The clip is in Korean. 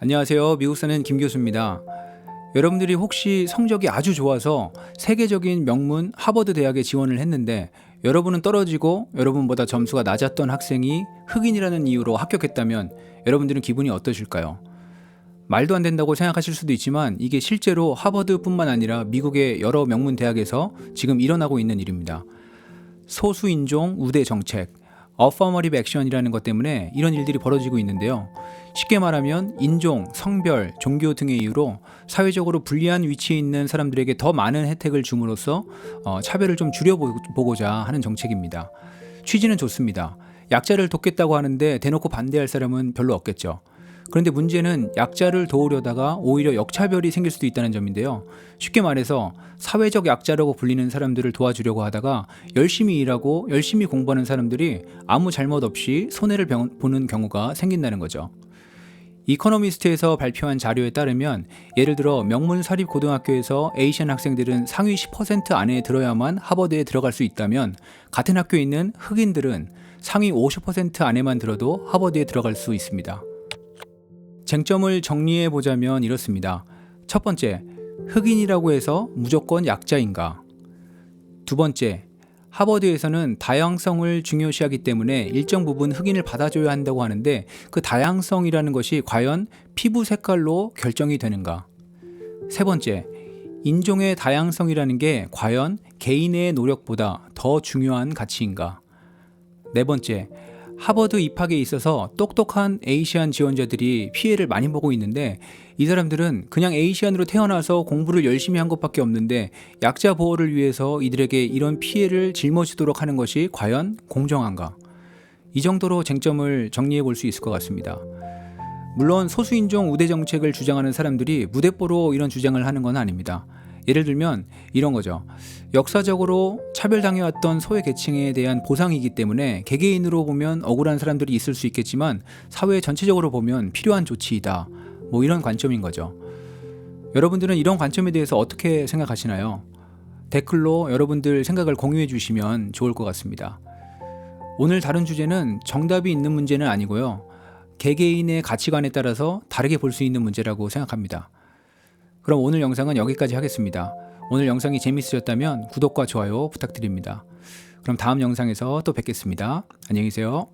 안녕하세요. 미국 사는 김 교수입니다. 여러분들이 혹시 성적이 아주 좋아서 세계적인 명문 하버드 대학에 지원을 했는데 여러분은 떨어지고 여러분보다 점수가 낮았던 학생이 흑인이라는 이유로 합격했다면 여러분들은 기분이 어떠실까요? 말도 안 된다고 생각하실 수도 있지만 이게 실제로 하버드뿐만 아니라 미국의 여러 명문 대학에서 지금 일어나고 있는 일입니다. 소수인종 우대 정책, Affirmative Action이라는 것 때문에 이런 일들이 벌어지고 있는데요. 쉽게 말하면 인종, 성별, 종교 등의 이유로 사회적으로 불리한 위치에 있는 사람들에게 더 많은 혜택을 줌으로써 차별을 좀 줄여보고자 하는 정책입니다. 취지는 좋습니다. 약자를 돕겠다고 하는데 대놓고 반대할 사람은 별로 없겠죠. 그런데 문제는 약자를 도우려다가 오히려 역차별이 생길 수도 있다는 점인데요. 쉽게 말해서 사회적 약자라고 불리는 사람들을 도와주려고 하다가 열심히 일하고 열심히 공부하는 사람들이 아무 잘못 없이 손해를 보는 경우가 생긴다는 거죠. 이코노미스트에서 발표한 자료에 따르면 예를 들어 명문 사립 고등학교에서 에이시안 학생들은 상위 10% 안에 들어야만 하버드에 들어갈 수 있다면 같은 학교에 있는 흑인들은 상위 50% 안에만 들어도 하버드에 들어갈 수 있습니다. 쟁점을 정리해 보자면 이렇습니다. 첫 번째, 흑인이라고 해서 무조건 약자인가? 두 번째, 하버드에서는 다양성을 중요시하기 때문에 일정 부분 흑인을 받아줘야 한다고 하는데 그 다양성이라는 것이 과연 피부 색깔로 결정이 되는가? 세 번째, 인종의 다양성이라는 게 과연 개인의 노력보다 더 중요한 가치인가? 네 번째, 하버드 입학에 있어서 똑똑한 에이시안 지원자들이 피해를 많이 보고 있는데 이 사람들은 그냥 에이시안으로 태어나서 공부를 열심히 한 것밖에 없는데 약자 보호를 위해서 이들에게 이런 피해를 짊어지도록 하는 것이 과연 공정한가? 이 정도로 쟁점을 정리해 볼 수 있을 것 같습니다. 물론 소수인종 우대 정책을 주장하는 사람들이 무대뽀로 이런 주장을 하는 건 아닙니다. 예를 들면 이런 거죠. 역사적으로 차별당해왔던 소외 계층에 대한 보상이기 때문에 개개인으로 보면 억울한 사람들이 있을 수 있겠지만 사회 전체적으로 보면 필요한 조치이다. 뭐 이런 관점인 거죠. 여러분들은 이런 관점에 대해서 어떻게 생각하시나요? 댓글로 여러분들 생각을 공유해 주시면 좋을 것 같습니다. 오늘 다룬 주제는 정답이 있는 문제는 아니고요. 개개인의 가치관에 따라서 다르게 볼 수 있는 문제라고 생각합니다. 그럼 오늘 영상은 여기까지 하겠습니다. 오늘 영상이 재밌으셨다면 구독과 좋아요 부탁드립니다. 그럼 다음 영상에서 또 뵙겠습니다. 안녕히 계세요.